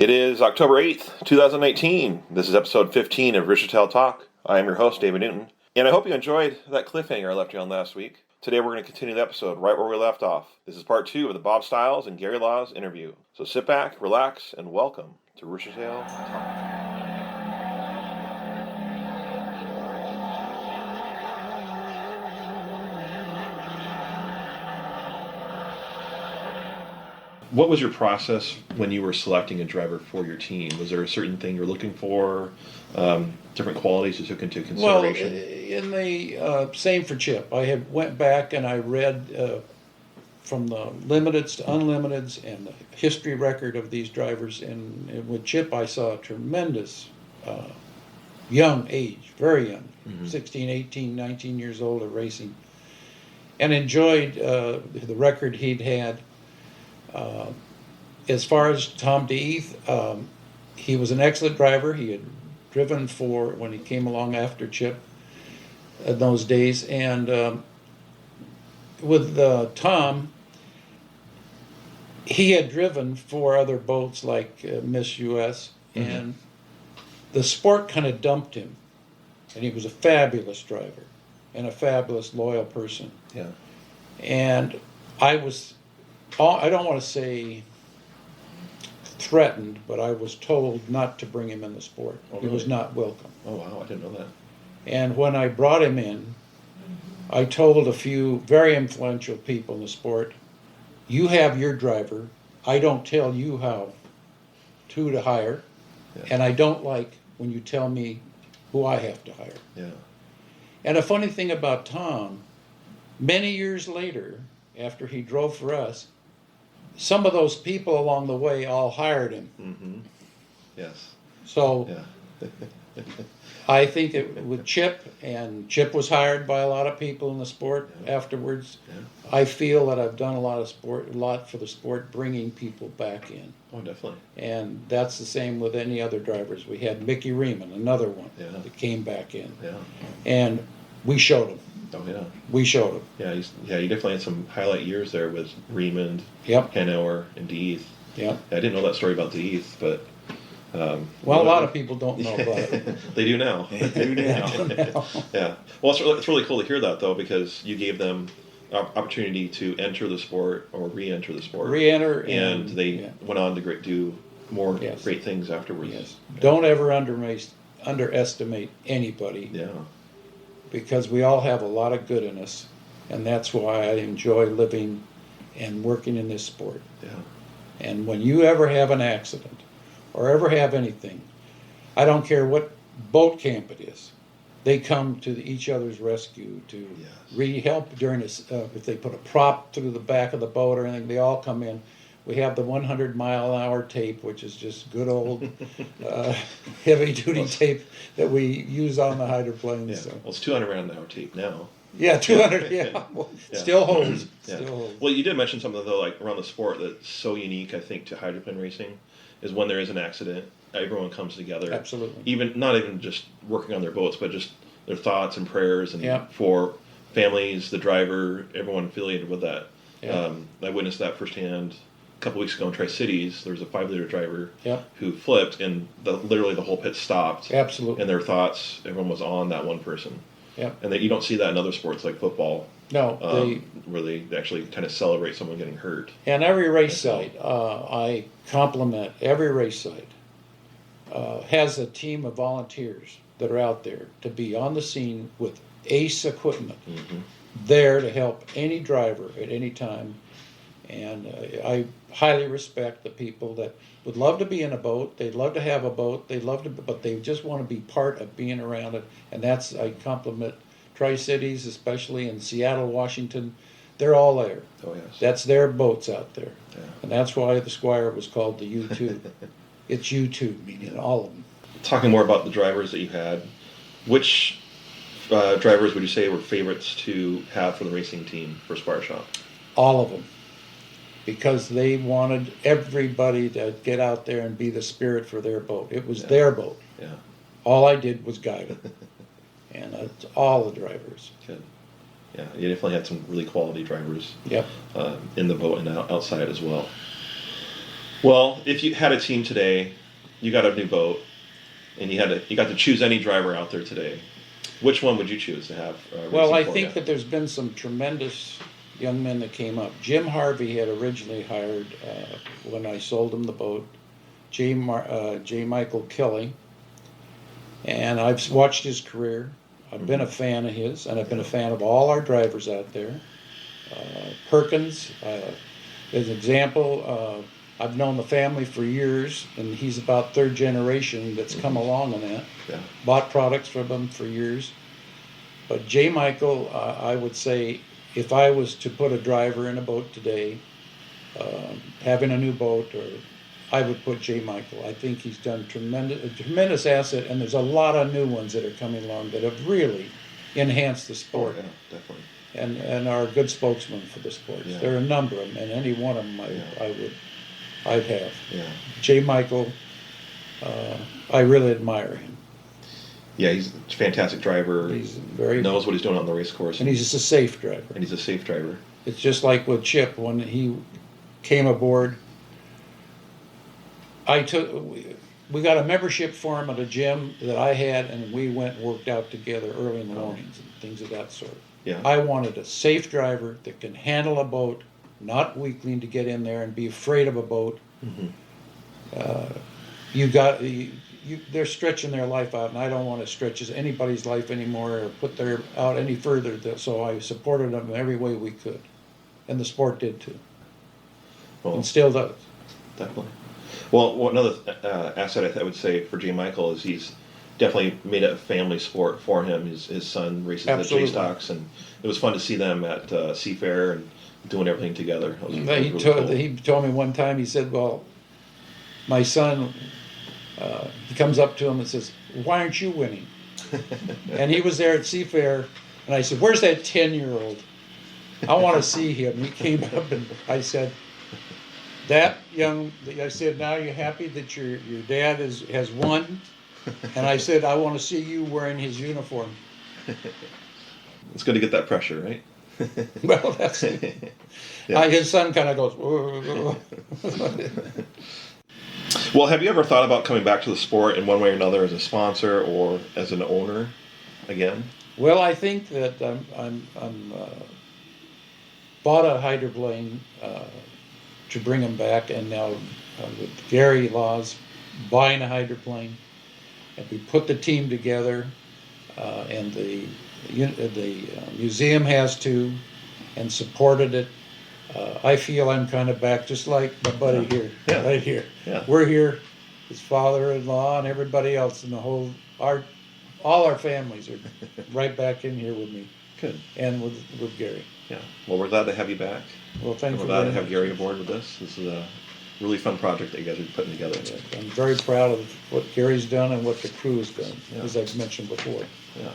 It is October 8th, 2019. This is episode 15 of Roostertail Talk. I am your host, David Newton, and I hope you enjoyed that cliffhanger I left you on last week. Today we're going to continue the episode right where we left off. This is part 2 of the Bob Stiles and Gary Laws interview. So sit back, relax, and welcome to Roostertail Talk. What was your process when you were selecting a driver for your team? Was there a certain thing you were looking for, different qualities you took into consideration? Well, in the same for Chip. I had went back and I read from the limiteds to unlimiteds and the history record of these drivers. And with Chip, I saw a tremendous young age, very young, 16, 18, 19 years old of racing, and enjoyed the record he'd had. As far as Tom DeEath, he was an excellent driver. He had driven for when he came along after Chip in those days. And with Tom, he had driven for other boats like Miss US, and the sport kind of dumped him. And he was a fabulous driver and a fabulous, loyal person. Yeah. And I don't want to say threatened, but I was told not to bring him in the sport. Oh, He really? was not welcome. Oh, wow, I didn't know that. And when I brought him in, I told a few very influential people in the sport, you have your driver. I don't tell you who to hire. Yeah. And I don't like when you tell me who I have to hire. Yeah. And a funny thing about Tom, many years later, after he drove for us, some of those people along the way all hired him. Mm-hmm. Yes. So Yeah. I think that with Chip, and Chip was hired by a lot of people in the sport afterwards. Yeah. I feel that I've done a lot for the sport, bringing people back in. Oh, definitely. And that's the same with any other drivers. We had Mickey Riemann, another one that came back in. Yeah. And we showed him. Oh, yeah. We showed him. Yeah, you definitely had some highlight years there with Riemann, Yep. Hanauer, and DeEath. Yep. I didn't know that story about DeEath, but... Well, a lot of people don't know about it. They do now. They do now. Yeah. Well, it's really cool to hear that, though, because you gave them opportunity to enter the sport or re-enter the sport. Re-enter. And they went on to do more Yes. great things afterwards. Yes. Don't ever underestimate anybody. Yeah. Because we all have a lot of good in us. And that's why I enjoy living and working in this sport. Yeah. And when you ever have an accident or ever have anything, I don't care what boat camp it is, they come to each other's rescue to help during this. If they put a prop through the back of the boat or anything, they all come in. We have the 100-mile-an-hour tape, which is just good old heavy-duty tape that we use on the hydroplanes. Yeah. So. Well, it's 200-mile-an-hour tape now. Yeah, 200. Yeah, still holds. Yeah. Still holds. Well, you did mention something though, like around the sport that's so unique, I think, to hydroplane racing, is when there is an accident, everyone comes together. Absolutely. Not even just working on their boats, but just their thoughts and prayers, and for families, the driver, everyone affiliated with that. Yeah. I witnessed that firsthand. A couple weeks ago in Tri-Cities, there was a 5-liter driver Yeah. who flipped, and literally the whole pit stopped. Absolutely. And their thoughts, everyone was on that one person. Yeah. And you don't see that in other sports like football. No, where they actually kind of celebrate someone getting hurt. and every race site, I compliment every race site, has a team of volunteers that are out there to be on the scene with ace equipment, there to help any driver at any time. And I highly respect the people that would love to be in a boat. They'd love to have a boat. But they just want to be part of being around it. And I compliment Tri-Cities, especially in Seattle, Washington. They're all there. Oh, yes. That's their boats out there. Yeah. And that's why the Squire was called the U2. It's U2, meaning all of them. Talking more about the drivers that you had, which drivers would you say were favorites to have for the racing team for Squire Shop? All of them. Because they wanted everybody to get out there and be the spirit for their boat. It was their boat. Yeah. All I did was guide them. And it's all the drivers. Good. Yeah, you definitely had some really quality drivers Yep. in the boat and outside as well. Well, if you had a team today, you got a new boat, and you got to choose any driver out there today, which one would you choose to have? Well, I for think you? that there's been some tremendous young men that came up. Jim Harvey had originally hired, when I sold him the boat, J. Michael Kelly, and I've watched his career. I've been a fan of his, and I've been a fan of all our drivers out there. Perkins, as an example, I've known the family for years, and he's about third generation that's come along in that. Yeah. Bought products from him for years. But J. Michael, I would say, if I was to put a driver in a boat today, having a new boat, or I would put J. Michael. I think he's done a tremendous asset, and there's a lot of new ones that are coming along that have really enhanced the sport. Oh, yeah, definitely. And are a good spokesman for the sport. Yeah. There are a number of them, and any one of them I'd have. Yeah. J. Michael, I really admire him. Yeah, he's a fantastic driver. He's very knows what he's doing on the race course. and he's just a safe driver. And he's a safe driver. It's just like with Chip when he came aboard. We got a membership for him at a gym that I had, and we went and worked out together early in the mornings and things of that sort. Yeah. I wanted a safe driver that can handle a boat, not weakling to get in there and be afraid of a boat. They're stretching their life out, and I don't want to stretch anybody's life anymore or put their out any further. So I supported them in every way we could, and the sport did too, and still does. Definitely. Well, another asset I would say for J. Michael is he's definitely made it a family sport for him. His son races at J-Stocks, and it was fun to see them at Seafair and doing everything together. He told me one time, he said, well, my son, he comes up to him and says, why aren't you winning? And he was there at Seafair, and I said, where's that 10-year-old? I want to see him. He came up, and I said, I said, now you're happy that your dad has won? And I said, I want to see you wearing his uniform. It's good to get that pressure, right? Well, that's it. Yeah. His son kind of goes, whoa. Well, have you ever thought about coming back to the sport in one way or another as a sponsor or as an owner again? Well, I think that I'm bought a hydroplane to bring him back, and now with Gary Laws buying a hydroplane, and we put the team together, and the museum has too, and supported it. I feel I'm kind of back, just like my buddy here, right here. Yeah. We're here, his father-in-law and everybody else, and all our families are right back in here with me. Good. And with Gary. Yeah. Well, we're glad to have you back. Well, thank you. We're glad to have Gary aboard with us. This is a really fun project that you guys are putting together. Yeah, I'm very proud of what Gary's done and what the crew has done, as I've mentioned before. Yeah.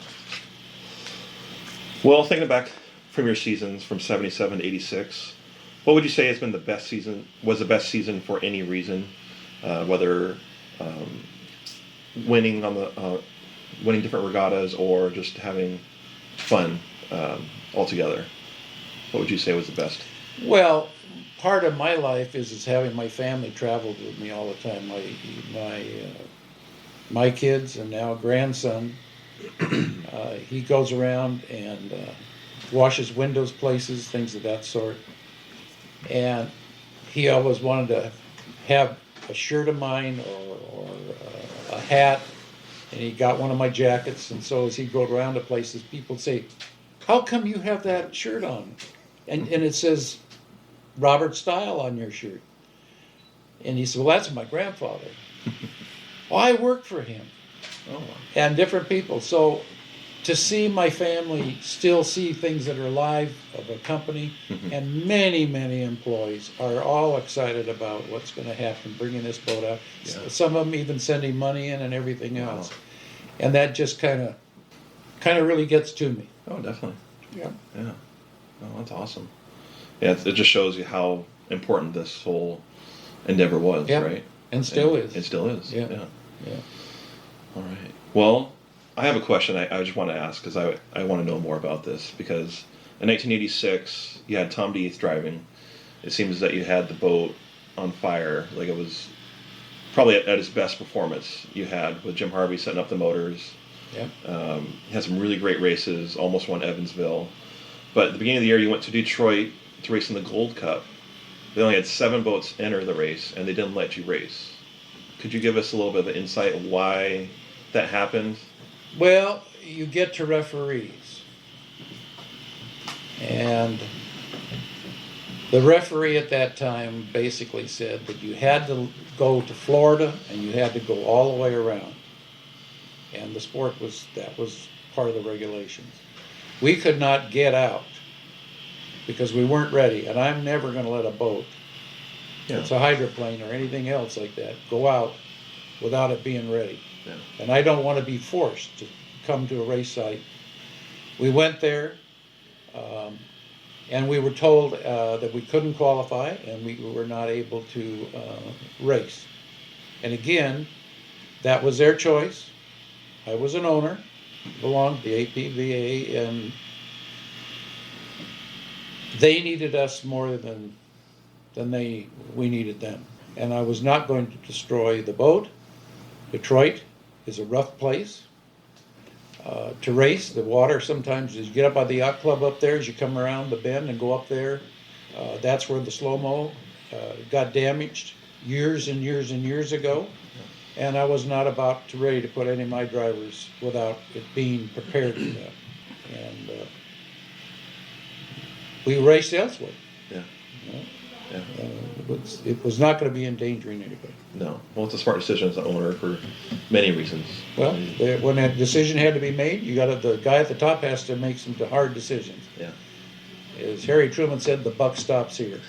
Well, thinking back from your seasons from 77 to 86, what would you say has been the best season, was the best season for any reason? Whether winning winning different regattas or just having fun altogether. What would you say was the best? Well, part of my life is having my family travel with me all the time. My kids and now grandson, he goes around and washes windows places, things of that sort. And he always wanted to have a shirt of mine or a hat, and he got one of my jackets. And so as he go around to places, people say, how come you have that shirt on? And it says Robert Steil on your shirt. And he said, well, that's my grandfather. Well, I worked for him. Oh. And different people. So to see my family still see things that are alive of a company, and many, many employees are all excited about what's going to happen, bringing this boat out. Yeah. Some of them even sending money in and everything else. And that just kind of really gets to me. Oh, definitely. Yeah. Yeah. Oh, that's awesome. Yeah, it just shows you how important this whole endeavor was, right? And still is. It still is. Yeah. Yeah. All right. Well, I have a question I just want to ask because I want to know more about this, because in 1986 you had Tom Deeth driving. It seems that you had the boat on fire. Like it was probably at its best performance you had with Jim Harvey setting up the motors. Yep. He had some really great races, almost won Evansville. But at the beginning of the year, you went to Detroit to race in the Gold Cup. They only had 7 boats enter the race, and they didn't let you race. Could you give us a little bit of an insight of why that happened? Well, you get to referees. And the referee at that time basically said that you had to go to Florida and you had to go all the way around. And the sport that was part of the regulations. We could not get out because we weren't ready. And I'm never going to let a boat, it's a hydroplane or anything else like that, go out without it being ready. Yeah. And I don't want to be forced to come to a race site. We went there, and we were told that we couldn't qualify and we were not able to race. And again, that was their choice. I was an owner, belonged to the APVA, and they needed us more than we needed them. And I was not going to destroy the boat. Detroit is a rough place to race. The water sometimes, as you get up by the yacht club up there, as you come around the bend and go up there, that's where the slow-mo got damaged years and years and years ago. And I was not ready to put any of my drivers without it being prepared for that. And we raced elsewhere. Yeah. You know? Yeah. It was not going to be endangering anybody. No. Well, it's a smart decision as an owner for many reasons. Well, when that decision had to be made, the guy at the top has to make some hard decisions. Yeah. As Harry Truman said, the buck stops here.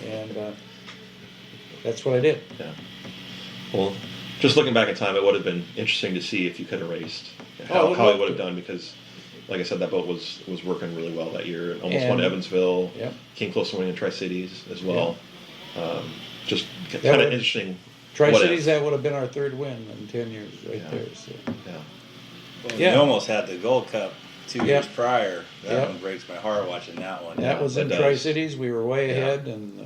And that's what I did. Yeah. Well, just looking back in time, it would have been interesting to see if you could have raced, how it would have done, because, like I said, that boat was working really well that year. It almost won Evansville. Yep. Came close to winning the Tri-Cities as well. Yeah. Just kind of interesting. Tri-Cities, that would have been our 3rd win in 10 years there. So. Yeah. Well, we almost had the Gold Cup 2 years prior. That one breaks my heart watching that one. That was in Tri-Cities. We were way ahead. And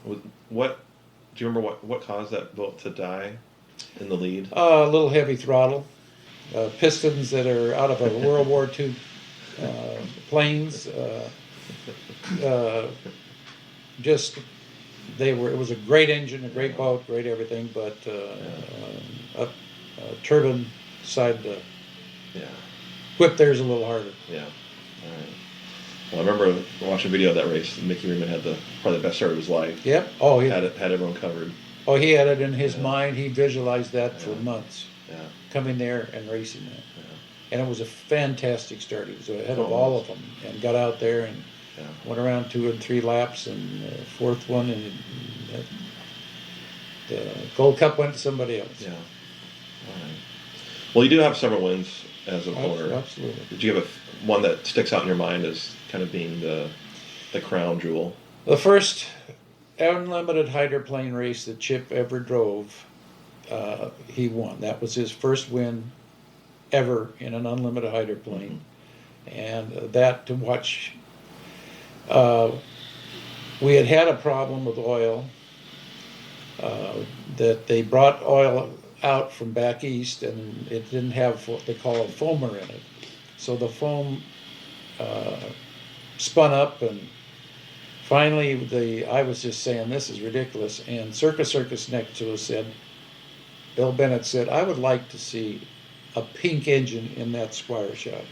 do you remember what caused that boat to die in the lead? A little heavy throttle. Pistons that are out of a World War II planes. It was a great engine, a great boat, great everything, but a turbine decided to whip theirs a little harder. Yeah. All right. Well, I remember watching a video of that race. Mickey Reedman had probably the best start of his life. Yep. Oh, had everyone covered. Oh, he had it in his mind. He visualized that for months. Yeah. Coming there and racing that. Yeah. And it was a fantastic start. He was ahead of all of them and got out there and went around 2 and 3 laps, and the 4th one, and the Gold Cup went to somebody else. Yeah. All right. Well, you do have several wins as an owner. Absolutely. Did you have one that sticks out in your mind as kind of being the crown jewel? The first unlimited hydroplane race that Chip ever drove, he won. That was his first win ever in an unlimited hydroplane. Mm-hmm. And that to watch, we had a problem with oil, that they brought oil out from back east and it didn't have what they call a foamer in it. So the foam spun up, and finally I was just saying, this is ridiculous. And Circus next to us Bill Bennett said, I would like to see a pink engine in that Squire Shop.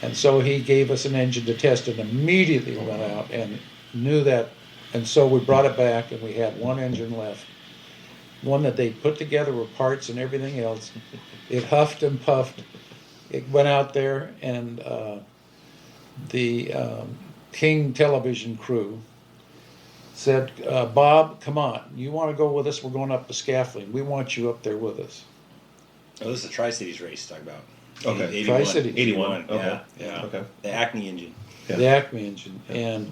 And so he gave us an engine to test and immediately went out and knew that. And so we brought it back and we had one engine left. One that they put together with parts and everything else. It huffed and puffed. It went out there, and the King television crew said, Bob, come on. You want to go with us? We're going up the scaffolding. We want you up there with us. Oh, this is the Tri-Cities race you're talking about. Okay. Tri-Cities. 81. Okay. Yeah. Okay. The Acme engine. Yeah. The Acme engine. Yeah. And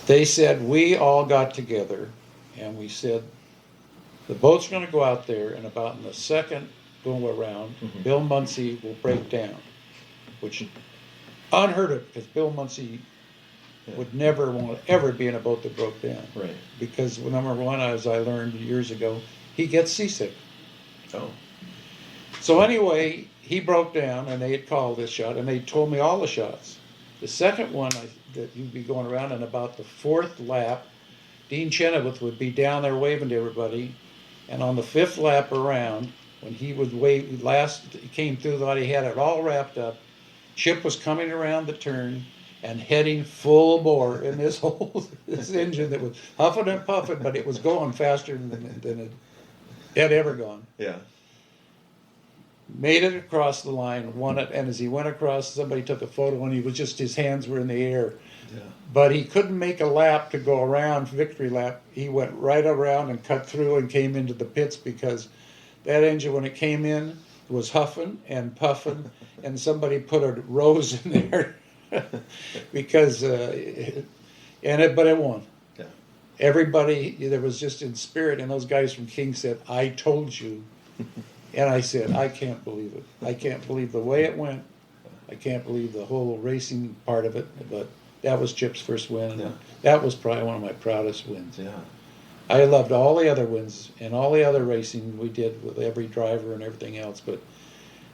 they said, we all got together and we said, the boat's going to go out there, and about in the second go around, Bill Munsey will break down, which unheard of, because Bill Munsey would never want to ever be in a boat that broke down. Right. Because number one, as I learned years ago, he gets seasick. Oh. So anyway, he broke down, and they had called this shot, and they told me all the shots. The second one that you'd be going around, and about the fourth lap, Dean Chenoweth would be down there waving to everybody, and on the fifth lap around, when he would wave, he came through, thought he had it all wrapped up. Chip was coming around the turn and heading full bore in this engine that was huffing and puffing, but it was going faster than it had ever gone. Yeah. Made it across the line, won it, and as he went across, somebody took a photo, and his hands were in the air. Yeah. But he couldn't make a lap to go around, victory lap. He went right around and cut through and came into the pits because that engine, when it came in, was huffing and puffing, and somebody put a rose in there because, but it won. Yeah. Everybody, there was just in spirit, and those guys from King said, "I told you." And I said, I can't believe it. I can't believe the way it went. I can't believe the whole racing part of it. But that was Chip's first win. Yeah. That was probably one of my proudest wins. Yeah. I loved all the other wins and all the other racing we did with every driver and everything else. But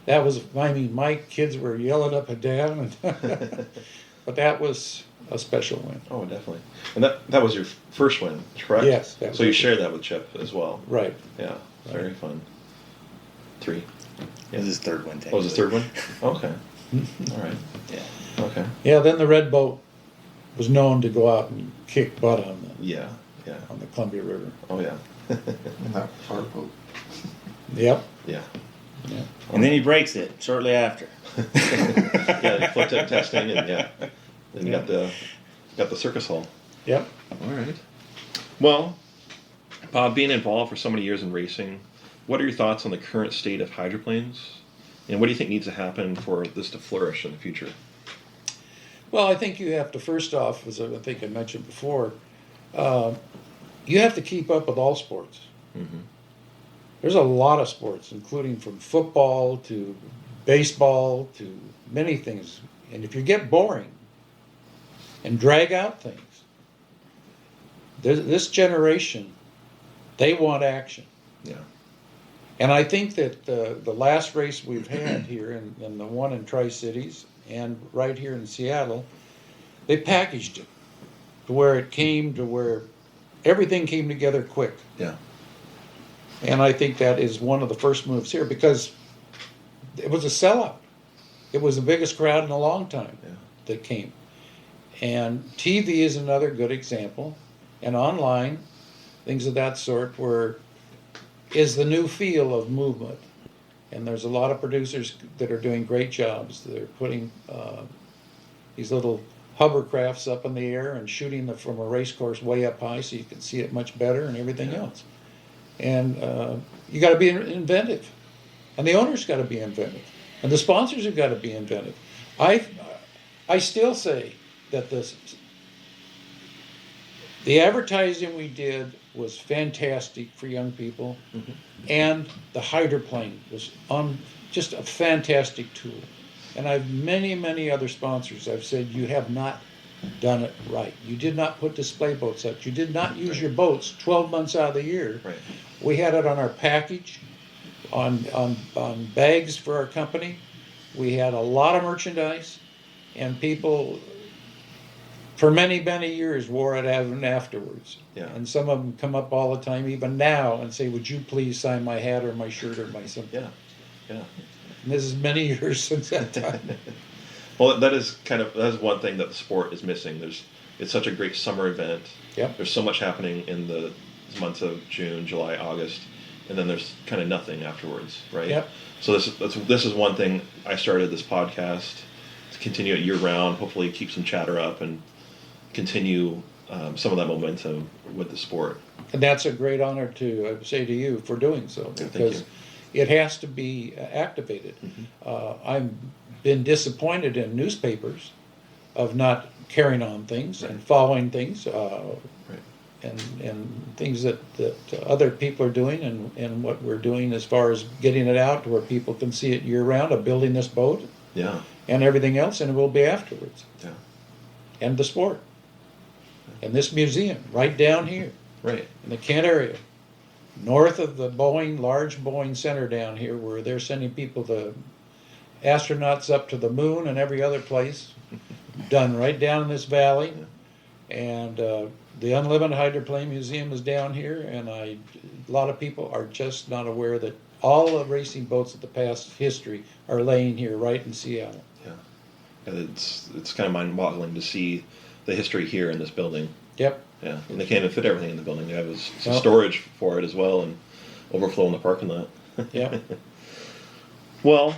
that was, my kids were yelling up and down. But that was a special win. Oh, definitely. And that was your first win, correct? Yes. So you shared that with Chip as well. Right. Yeah. Very Right. fun. 3. It was his third one. What was his third one? Okay. All right. Yeah. Okay. Yeah, then the Red Boat was known to go out and kick butt on Yeah. the Columbia River. Oh, yeah. And that was our boat. Yep. Yeah. Yeah. And then he breaks it shortly after. Yeah, you flipped it testing, and then you got the circus hall. Yep. All right. Well, Bob, being involved for so many years in racing, what are your thoughts on the current state of hydroplanes? And what do you think needs to happen for this to flourish in the future? Well, I think you have to, first off, as I think I mentioned before, you have to keep up with all sports. Mm-hmm. There's a lot of sports, including from football to baseball to many things. And if you get boring and drag out things, this generation, they want action. Yeah. And I think that the last race we've had here, and the one in Tri-Cities and right here in Seattle, they packaged it to where everything came together quick. Yeah. And I think that is one of the first moves here because it was a sellout. It was the biggest crowd in a long time that came. And TV is another good example. And online, things of that sort is the new feel of movement. And there's a lot of producers that are doing great jobs. They're putting these little hovercrafts up in the air and shooting them from a race course way up high so you can see it much better and everything else. And you got to be inventive. And the owner's got to be inventive. And the sponsors have got to be inventive. I still say that the advertising we did was fantastic for young people, and the hydroplane was just a fantastic tool. And I've many other sponsors. I've said you have not done it right. You did not put display boats up. You did not use your boats 12 months out of the year. Right. We had it on our package, on bags for our company. We had a lot of merchandise, and people for many years wore it afterwards. Yeah. And some of them come up all the time, even now, and say, "Would you please sign my hat or my shirt or my something?" Yeah. And this is many years since that time. Well, that is one thing that the sport is missing. It's such a great summer event. Yep. There's so much happening in the months of June, July, August, and then there's kind of nothing afterwards, right? Yep. So this is one thing I started this podcast to continue it year round. Hopefully, keep some chatter up and continue some of that momentum with the sport. And that's a great honor to say to you for doing so, Yeah, because it has to be activated. I've been disappointed in newspapers of not carrying on things and following things, and things that other people are doing, and what we're doing as far as getting it out to where people can see it year round, of building this boat Yeah. and everything else, and it will be afterwards. Yeah. And the sport. And this museum, right down here Right. in the Kent area, north of the large Boeing Center down here, where they're sending people astronauts up to the moon and every other place, done right down in this valley. And the Unlimited Hydroplane Museum is down here, and a lot of people are just not aware that all the racing boats of the past history are laying here right in Seattle. Yeah. And it's kind of mind-boggling to see the history here in this building. Yep. Yeah, and they can't even fit everything in the building. They have some storage for it as well, and overflow in the parking lot. Yep. Well,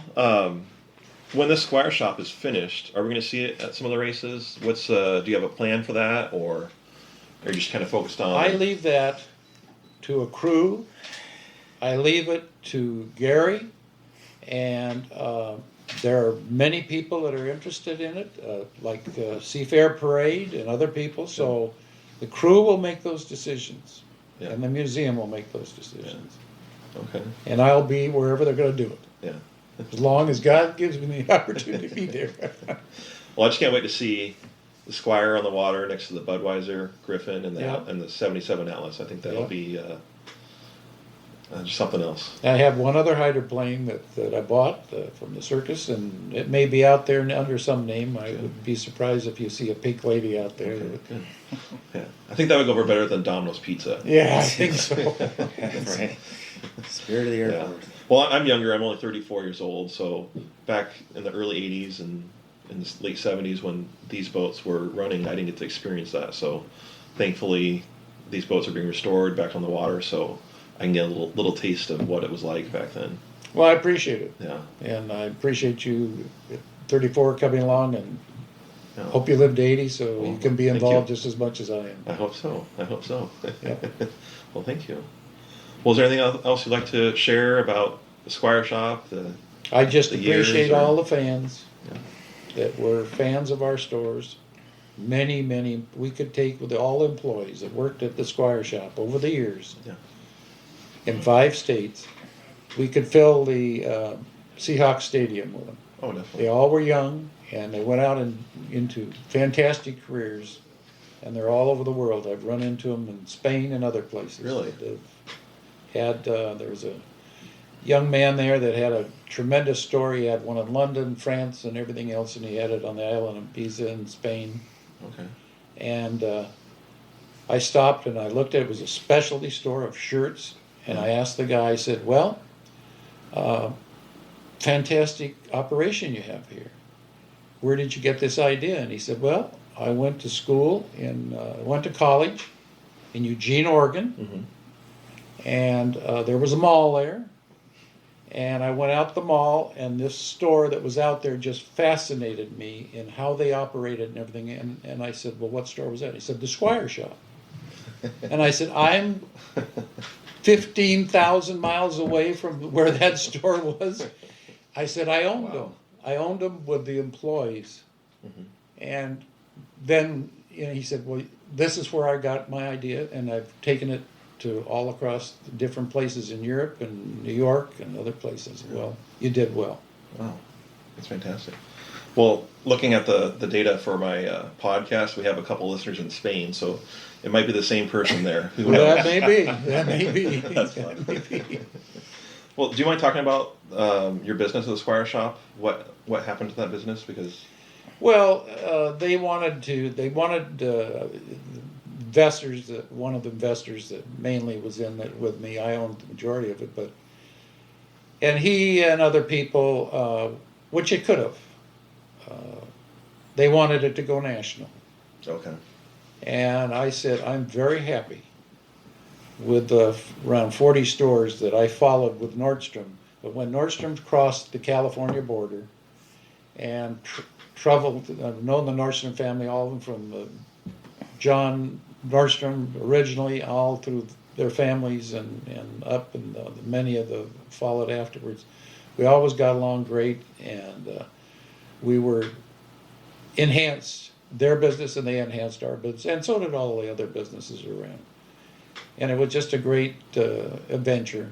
when this Squire Shop is finished, are we going to see it at some of the races? Do you have a plan for that, or are you just kind of focused on? I leave that to a crew. I leave it to Gary, and there are many people that are interested in it, like Seafair Parade and other people. So the crew will make those decisions, and the museum will make those decisions. Yeah. Okay. And I'll be wherever they're going to do it. Yeah. As long as God gives me the opportunity to be there. Well, I just can't wait to see the Squire on the water next to the Budweiser Griffin and the 77 Atlas. I think that'll be just something else. I have one other hydroplane that I bought from the circus, and it may be out there under some name. I would be surprised if you see a pink lady out there. Okay, good. Yeah, I think that would go over better than Domino's Pizza. Yeah, I think so. Right. Spirit of the airport. Yeah. Well, I'm younger. I'm only 34 years old. So back in the early 80s and in the late 70s when these boats were running, I didn't get to experience that. So thankfully, these boats are being restored back on the water. So I can get a little taste of what it was like back then. Well, I appreciate it. Yeah. And I appreciate you at 34 coming along, and hope you live to 80 so you can be involved just as much as I am. I hope so. Yeah. Well, thank you. Well, is there anything else you'd like to share about the Squire Shop? I just the years appreciate or- all the fans that were fans of our stores. Many, we could take with all employees that worked at the Squire Shop over the years in 5 states. We could fill the Seahawks Stadium with them. Oh, definitely. They all were young, and they went out into fantastic careers, and they're all over the world. I've run into them in Spain and other places. Really? They've had there was a young man there that had a tremendous story. He had one in London, France, and everything else, and he had it on the island of Pisa in Spain. Okay. And I stopped and I looked at it. It was a specialty store of shirts, and I asked the guy, I said, well, fantastic operation you have here. Where did you get this idea? And he said, well, I went to school went to college in Eugene, Oregon, and there was a mall there. And I went out the mall, and this store that was out there just fascinated me in how they operated and everything. And I said, well, what store was that? He said, the Squire Shop. And I said, I'm 15,000 miles away from where that store was. I said, I owned them. I owned them with the employees. And then he said, well, this is where I got my idea, and I've taken it to all across the different places in Europe and New York and other places. Well, you did well. Wow, that's fantastic. Well, looking at the data for my podcast, we have a couple listeners in Spain, so it might be the same person there. Who knows? That may be. That may be. That's fun. Well, do you mind talking about your business at the Squire Shop? What happened to that business? Because they wanted investors. One of the investors that mainly was in it with me. I owned the majority of it, and he and other people, which it could have. They wanted it to go national. okay, And I said, I'm very happy with the around 40 stores that I followed with Nordstrom. But when Nordstrom crossed the California border and traveled, I've known the Nordstrom family, all of them from John Nordstrom originally, all through their families and up, and many of the followed afterwards. We always got along great, and we were enhanced their business, and they enhanced our business, and so did all the other businesses around. And it was just a great adventure.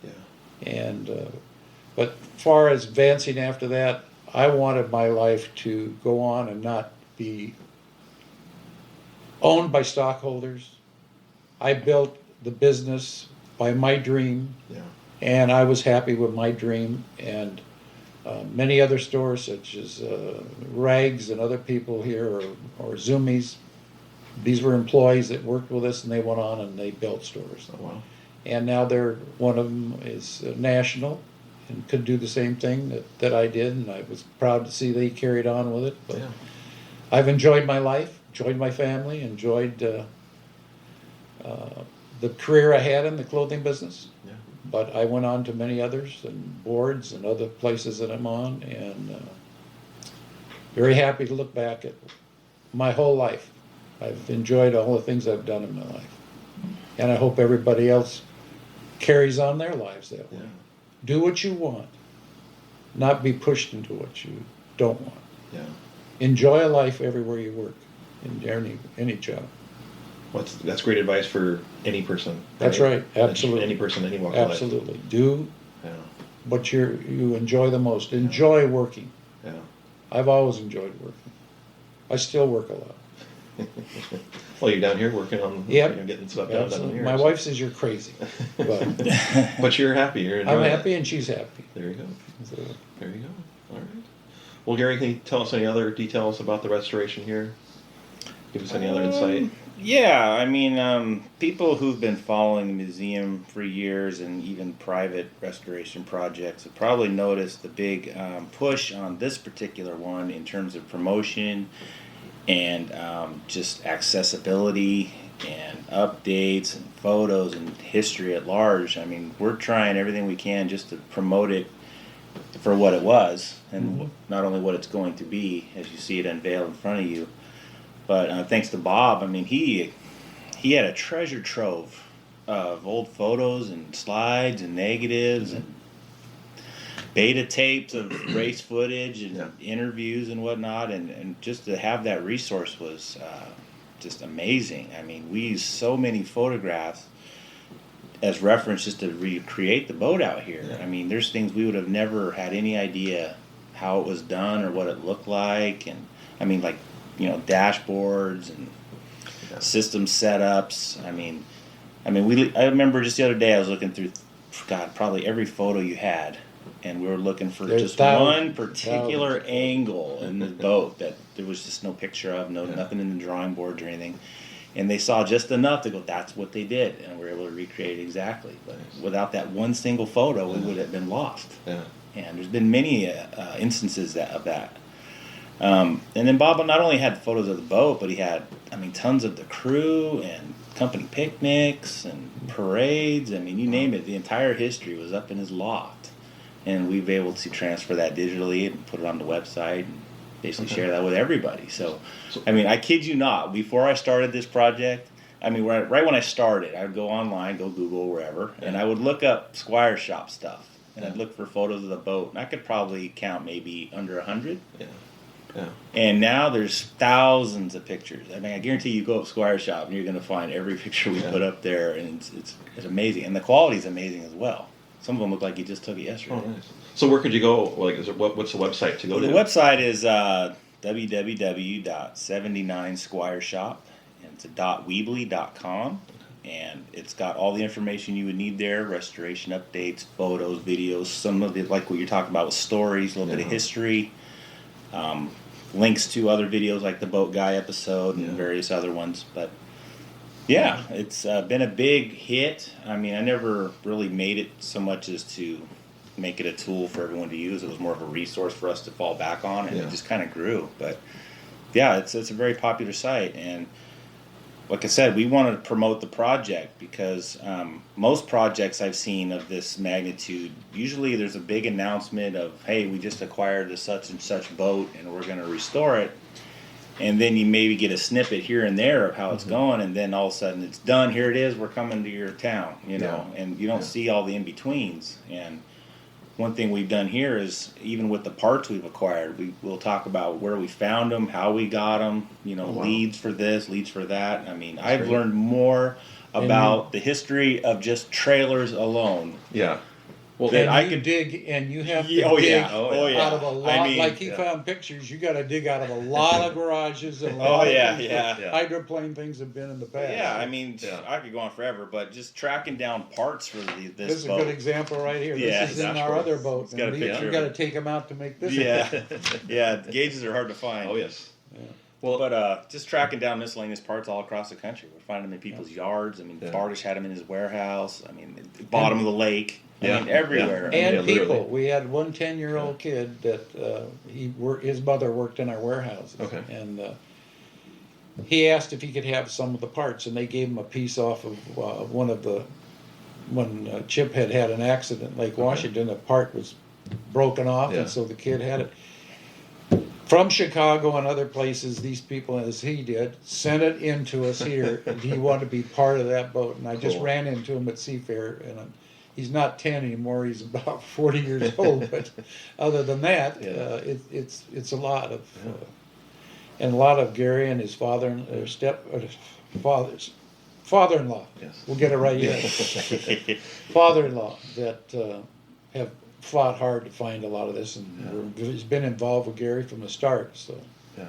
yeah, And but far as advancing after that, I wanted my life to go on and not be owned by stockholders. I built the business by my dream, and I was happy with my dream. And many other stores, such as Rags and other people here, or Zoomies, these were employees that worked with us, and they went on and they built stores. Oh, wow. And now one of them is national and could do the same thing that I did, and I was proud to see they carried on with it. But I've enjoyed my life, enjoyed my family, enjoyed the career I had in the clothing business. Yeah. But I went on to many others and boards and other places that I'm on, and very happy to look back at my whole life. I've enjoyed all the things I've done in my life. And I hope everybody else carries on their lives that way. Yeah. Do what you want, not be pushed into what you don't want. Yeah. Enjoy a life everywhere you work, in any job. That's great advice for any person. That's right, absolutely. Any person, any walk of life. Absolutely. Do what you enjoy the most. Enjoy working. Yeah. I've always enjoyed working. I still work a lot. Well, you're down here working on getting stuff done here. My wife says you're crazy, but but you're happy. You're enjoying I'm happy, and she's happy. There you go. There you go. All right. Well, Gary, can you tell us any other details about the restoration here? Give us any other insight? Yeah, I mean, people who've been following the museum for years and even private restoration projects have probably noticed the big push on this particular one in terms of promotion and just accessibility and updates and photos and history at large. I mean, we're trying everything we can just to promote it for what it was, and not only what it's going to be as you see it unveiled in front of you, but thanks to Bob, I mean, he had a treasure trove of old photos and slides and negatives and beta tapes of race footage and interviews and whatnot, and just to have that resource was just amazing. I mean, we used so many photographs as reference just to recreate the boat out here. I mean, there's things we would have never had any idea how it was done or what it looked like, and I mean, like, you know, dashboards and system setups. I mean, I remember just the other day I was looking through, probably every photo you had, and we were looking for just one particular angle in the boat that there was just no picture of, nothing in the drawing boards or anything. And they saw just enough to go, that's what they did, and we were able to recreate it exactly. But without that one single photo, we would have been lost. Yeah. And there's been many instances of that. And then Bob not only had photos of the boat, but he had, tons of the crew and company picnics and parades. I mean, you name it. The entire history was up in his loft. And we've been able to transfer that digitally and put it on the website and basically share that with everybody. So, I kid you not, before I started this project, right when I started, I would go online, go Google, wherever, and I would look up Squire Shop stuff. And I'd look for photos of the boat. And I could probably count maybe under 100. Yeah. Yeah. And now there's thousands of pictures. I guarantee you go up Squire Shop and you're going to find every picture we put up there, and it's amazing. And the quality is amazing as well. Some of them look like you just took it yesterday. Oh, nice. So where could you go? Like, what's the website to go to? The website is www.79squireshop, and it's .weebly.com, and it's got all the information you would need there: restoration updates, photos, videos, some of it like what you're talking about with stories, a little bit of history, links to other videos like the Boat Guy episode and various other ones. But yeah, it's been a big hit. I never really made it so much as to make it a tool for everyone to use. It was more of a resource for us to fall back on, and it just kind of grew. But yeah, it's a very popular site, and like I said, we wanted to promote the project because most projects I've seen of this magnitude, usually there's a big announcement of, hey, we just acquired a such and such boat and we're going to restore it. And then you maybe get a snippet here and there of how it's going, and then all of a sudden it's done. Here it is. We're coming to your town, and you don't see all the in-betweens. And one thing we've done here is, even with the parts we've acquired, we'll talk about where we found them, how we got them, leads for this, leads for that. I've learned more about the history of just trailers alone Well, that and I you could dig, and you have to Yeah, oh, dig yeah. Oh, yeah. out of a lot. I mean, like he found pictures, you got to dig out of a lot of garages and a Oh, lot yeah, of things yeah. where hydroplane things have been in the past. Yeah, I mean, I could go on forever, but just tracking down parts for this This is boat. a good example right here. Yeah, This is in our dashboard. other boat. It's got a and picture you of got to it. take them out to make this. Yeah, yeah. Gauges are hard to find. Oh yes. Well, but just tracking down miscellaneous parts all across the country. We're finding them in people's yards. I mean, Bardish had them in his warehouse. I mean, at the bottom of the lake. I mean, everywhere. Yeah. And people. Literally. We had one 10-year-old kid that his mother worked in our warehouses. Okay. And he asked if he could have some of the parts, and they gave him a piece off of when Chip had an accident in Lake Washington. A part was broken off, and so the kid had it. From Chicago and other places, these people, as he did, sent it in to us here, and he wanted to be part of that boat. And I just ran into him at Seafair, and he's not 10 anymore. He's about 40 years old. But other than that, it's a lot of, and a lot of Gary and his father-in-law. Yes. We'll get it right yet. Father-in-law that have fought hard to find a lot of this, and he's been involved with Gary from the start. So Yeah.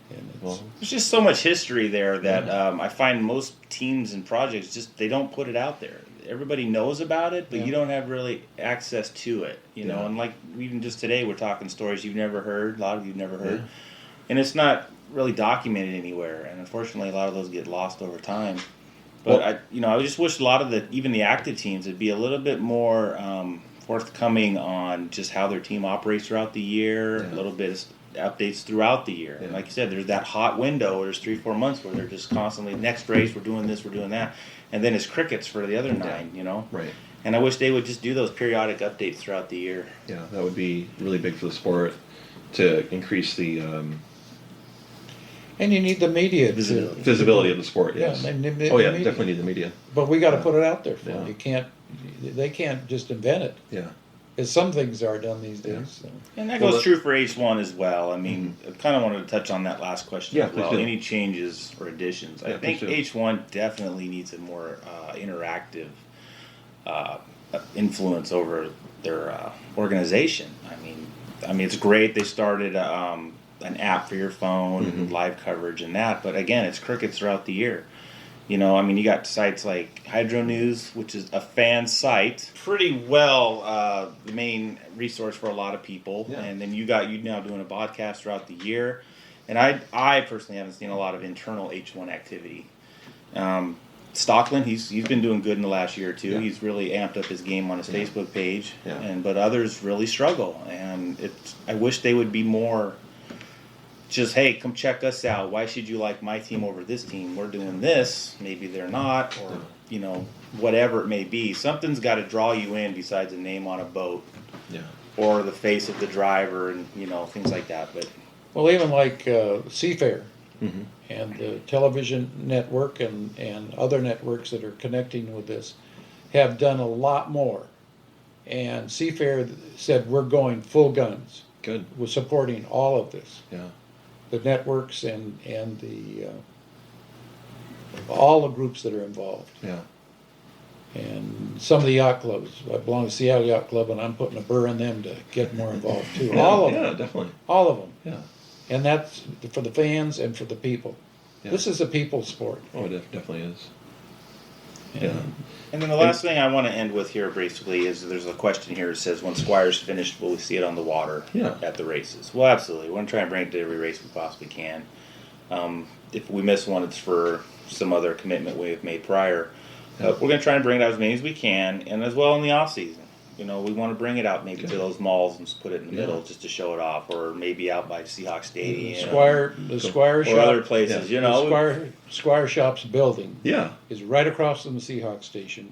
and There's just so much history there that I find most teams and projects they don't put it out there. Everybody knows about it, but you don't have really access to it, you know. And like even just today, we're talking stories you've never heard, a lot of you've never heard, and it's not really documented anywhere. And unfortunately, a lot of those get lost over time. But I just wish a lot of even the active teams would be a little bit more forthcoming on just how their team operates throughout the year, a little bit of updates throughout the year. And like you said, there's that hot window, there's 3-4 months where they're just constantly, next race, we're doing this, we're doing that. And then it's crickets for the other 9, you know? Right. And I wish they would just do those periodic updates throughout the year. Yeah, that would be really big for the sport to increase the you need the media visibility of the sport. Yes. Media. Definitely need the media. But we got to put it out there for them. Yeah. They can't just invent it. Yeah. As some things are done these days. So. And that goes true for H1 as well. I mean, I kind of wanted to touch on that last question as well. Please do. Any changes or additions? I think H1 definitely needs a more interactive influence over their organization. I mean, it's great they started an app for your phone and live coverage and that, but again, it's crickets throughout the year. You know, I mean, you got sites like Hydro News, which is a fan site, pretty well the main resource for a lot of people. Yeah. And then you now doing a podcast throughout the year. And I personally haven't seen a lot of internal H1 activity. Stockland, he's been doing good in the last year or two. Yeah. He's really amped up his game on his Facebook page. Yeah. But others really struggle. And I wish they would be more just, hey, come check us out. Why should you like my team over this team? We're doing this. Maybe they're not, or, you know, whatever it may be. Something's got to draw you in besides a name on a boat. Yeah. Or the face of the driver and, you know, things like that. But well, even like Seafair and the television network and other networks that are connecting with this have done a lot more. And Seafair said, we're going full guns. Good. We're supporting all of this. Yeah. The networks and the all the groups that are involved. Yeah. And some of the yacht clubs. I belong to Seattle Yacht Club, and I'm putting a burr in them to get more involved too. Yeah, all of them. Yeah, definitely. All of them. Yeah. And that's for the fans and for the people. Yeah. This is a people's sport. Oh, it definitely is. Yeah. And then the last thing I want to end with here, basically, is there's a question here that says, when Squire's finished, will we see it on the water at the races? Well, absolutely. We're going to try and bring it to every race we possibly can. If we miss one, it's for some other commitment we've made prior. We're going to try and bring it out as many as we can, and as well in the off-season. You know, we want to bring it out maybe to those malls and put it in the middle just to show it off, or maybe out by Seahawk Stadium. The Squire Shop. Or other places, you know. The Squire Shop's building Yeah. is right across from the Seahawk Station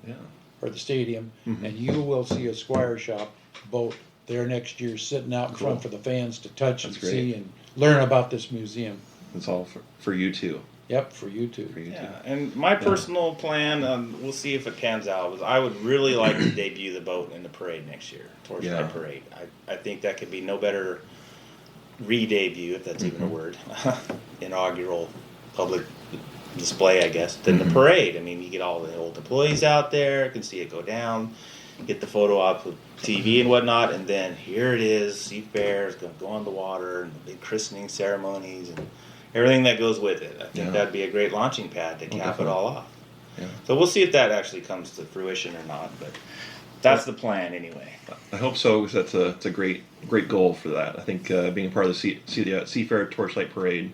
or the stadium, and you will see a Squire Shop boat there next year sitting out in front for the fans to touch and see and learn about this museum. It's all for you too. Yep, for you too. And my personal plan, we'll see if it pans out, is I would really like to debut the boat in the parade next year, Torchlight Parade. I think that could be no better re-debut, if that's even a word, inaugural public display, I guess, than the parade. I mean, you get all the old employees out there, can see it go down. get the photo off of TV and whatnot, and then here it is, Seafair is going to go on the water, and the big christening ceremonies, and everything that goes with it. I think that'd be a great launching pad to cap it all off. Yeah. So we'll see if that actually comes to fruition or not, but that's the plan anyway. I hope so, because that's a great goal for that. I think being a part of the Seafair Torchlight Parade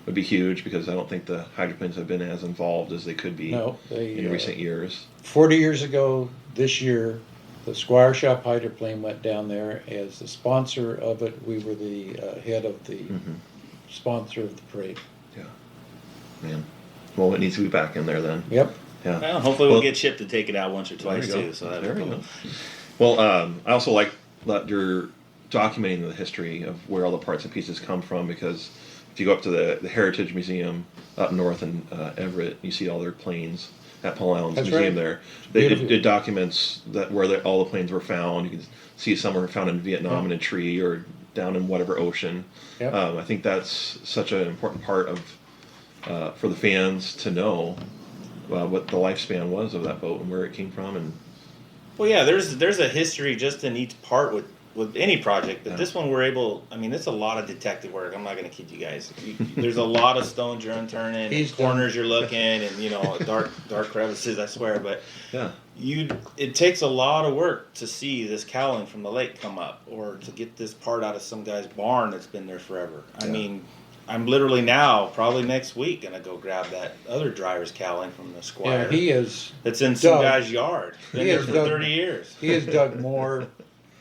would be huge, because I don't think the hydroplanes have been as involved as they could be in recent years. 40 years ago this year, the Squire Shop hydroplane went down there as the sponsor of it. We were the head of the sponsor of the parade. Yeah. Man. Well, it needs to be back in there then. Yep. Yeah. Well, hopefully we'll get Chip to take it out once or twice too. So that'd be cool. Well, I also like that you're documenting the history of where all the parts and pieces come from, because if you go up to the Heritage Museum up north in Everett, you see all their planes at Paul Allen's museum there. It documents that where all the planes were found. You can see some were found in Vietnam in a tree or down in whatever ocean. Yep. I think that's such an important part of for the fans to know what the lifespan was of that boat and where it came from. And well, yeah, there's a history just in each part with any project, but this one we're able. I mean, it's a lot of detective work. I'm not going to kid you guys. There's a lot of stones you're unturning, and corners you're looking, and dark crevices. I swear, but it takes a lot of work to see this cowling from the lake come up, or to get this part out of some guy's barn that's been there forever. I mean, I'm literally now, probably next week, going to go grab that other driver's cowling from the Squire. Yeah, he is. That's in some guy's yard. Been there for 30 years. He has dug more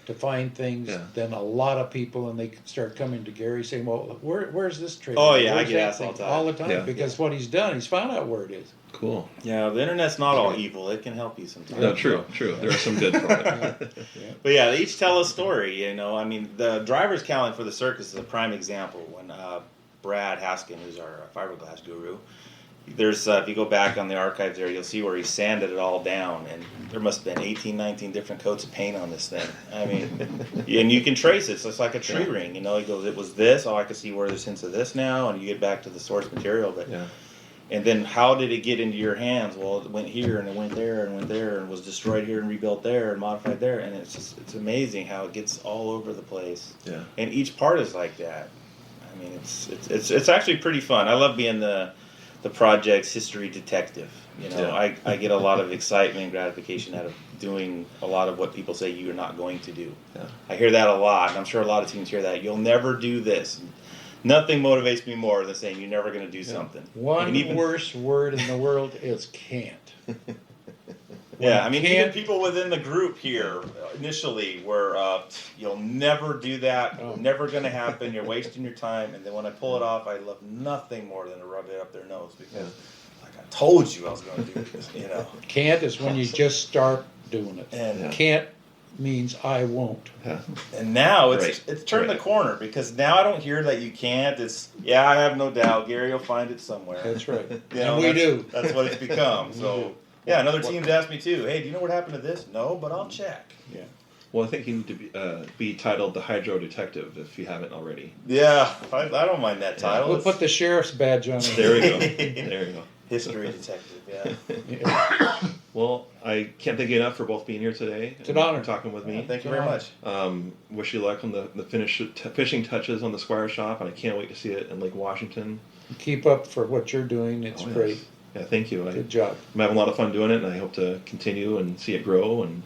to find things than a lot of people, and they start coming to Gary saying, well, where's this trailer? Oh, yeah, where's I get asked all the time. Yeah. Because what he's done, he's found out where it is. cool. Yeah, the internet's not all evil. It can help you sometimes. No, true. There are some good from it. But yeah, they each tell a story, I mean, the driver's cowling for the circus is a prime example. When Brad Haskin, who's our fiberglass guru, there's if you go back on the archives there, you'll see where he sanded it all down, and there must have been 18, 19 different coats of paint on this thing. I mean, and you can trace it. So it's like a tree ring. He goes, it was this. Oh, I can see where there's hints of this now, and you get back to the source material. But and then how did it get into your hands? Well, it went here, and it went there, and went there, and was destroyed here, and rebuilt there, and modified there. And it's amazing how it gets all over the place. Yeah. And each part is like that. I mean, it's actually pretty fun. I love being the project's history detective. I get a lot of excitement and gratification out of doing a lot of what people say you're not going to do. Yeah. I hear that a lot, and I'm sure a lot of teams hear that. You'll never do this. Nothing motivates me more than saying you're never going to do something. One worse word in the world is can't. Yeah, I mean, even people within the group here initially were, you'll never do that, never going to happen, you're wasting your time. And then when I pull it off, I love nothing more than to rub it up their nose because, like, I told you I was going to do this, Can't is when you just start doing it. And can't means I won't. Yeah. And now it's turned the corner because now I don't hear that you can't. It's, I have no doubt, Gary will find it somewhere. That's right. And we do. That's what it's become. So. Yeah, another team's asked me too. Hey, do you know what happened to this? No, but I'll check. Yeah. Well, I think you need to be titled the Hydro Detective if you haven't already. Yeah, I don't mind that title. We'll put the sheriff's badge on it. There we go. There you go. History detective. Yeah. Well, I can't thank you enough for both being here today. It's an honor talking with me. Thank you very much. Wish you luck on the fishing touches on the Squire Shop, and I can't wait to see it in Lake Washington. Keep up for what you're doing. It's great. Yes. Yeah, thank you. Good job. I'm having a lot of fun doing it, and I hope to continue and see it grow and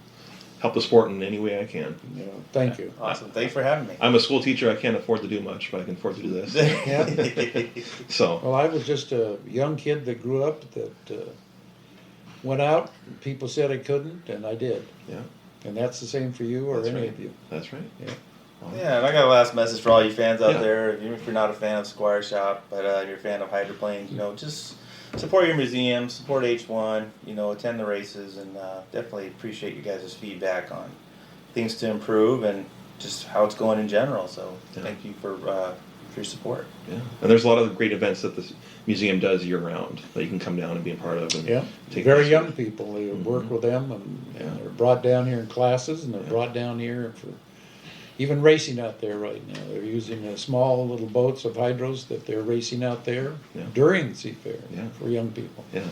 help the sport in any way I can. Yeah, thank you. Awesome. Thanks for having me. I'm a school teacher. I can't afford to do much, but I can afford to do this. So. Well, I was just a young kid that grew up that went out. People said I couldn't, and I did. Yeah. And that's the same for you or any of you. That's right. Yeah. Yeah, and I got a last message for all you fans out there. Even if you're not a fan of Squire Shop, but you're a fan of Hydroplane, just support your museum, support H1, attend the races, and definitely appreciate you guys' feedback on things to improve and just how it's going in general. So thank you for your support. Yeah, and there's a lot of great events that the museum does year-round that you can come down and be a part of. And take very young people. They work with them, and they're brought down here in classes, and they're brought down here for even racing out there right now. They're using small little boats of hydros that they're racing out there during the Seafair for young people. Yeah,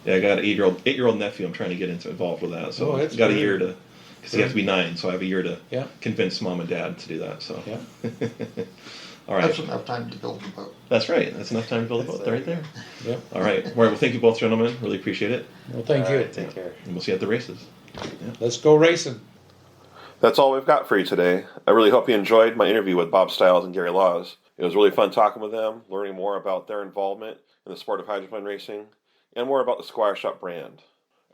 I got an 8-year-old nephew. I'm trying to get involved with that. So I've got a year to Because he has to be 9, so I have a year to Yeah. convince mom and dad to do that. So, Yeah. all right. That's enough time to build the boat. That's right. That's enough time to build a boat. They're right there. Yeah. All right. All right. Well, thank you both, gentlemen. Really appreciate it. Well, thank All you. right, take care. And we'll see you at the races. Let's go racing. That's all we've got for you today. I really hope you enjoyed my interview with Bob Stiles and Gary Laws. It was really fun talking with them, learning more about their involvement in the sport of hydroplane racing, and more about the Squire Shop brand.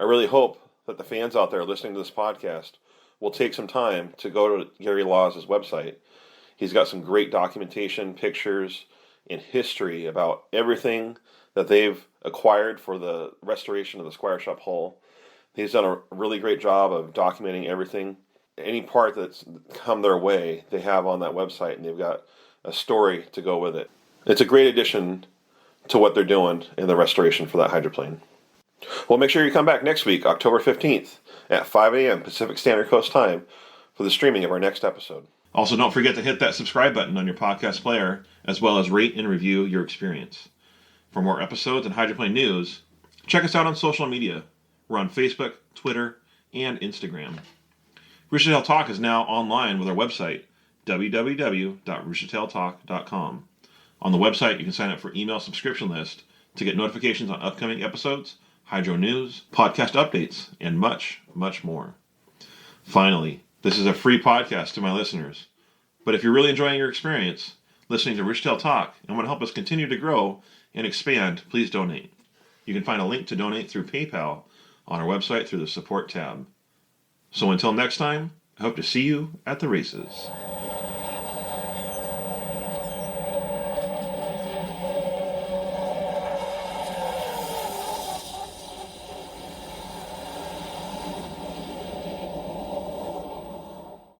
I really hope that the fans out there listening to this podcast will take some time to go to Gary Laws' website. He's got some great documentation, pictures, and history about everything that they've acquired for the restoration of the Squire Shop hull. He's done a really great job of documenting everything. Any part that's come their way, they have on that website, and they've got a story to go with it. It's a great addition to what they're doing in the restoration for that hydroplane. Well, make sure you come back next week, October 15th, at 5 a.m. Pacific Standard Coast Time for the streaming of our next episode. Also, don't forget to hit that subscribe button on your podcast player, as well as rate and review your experience. For more episodes and hydroplane news, check us out on social media. We're on Facebook, Twitter, and Instagram. Roostertail Talk is now online with our website, www.roostertailtalk.com. On the website, you can sign up for email subscription list to get notifications on upcoming episodes, hydro news, podcast updates, and much, much more. Finally, this is a free podcast to my listeners. But if you're really enjoying your experience listening to Roostertail Talk and want to help us continue to grow and expand, please donate. You can find a link to donate through PayPal on our website through the support tab. So until next time, I hope to see you at the races.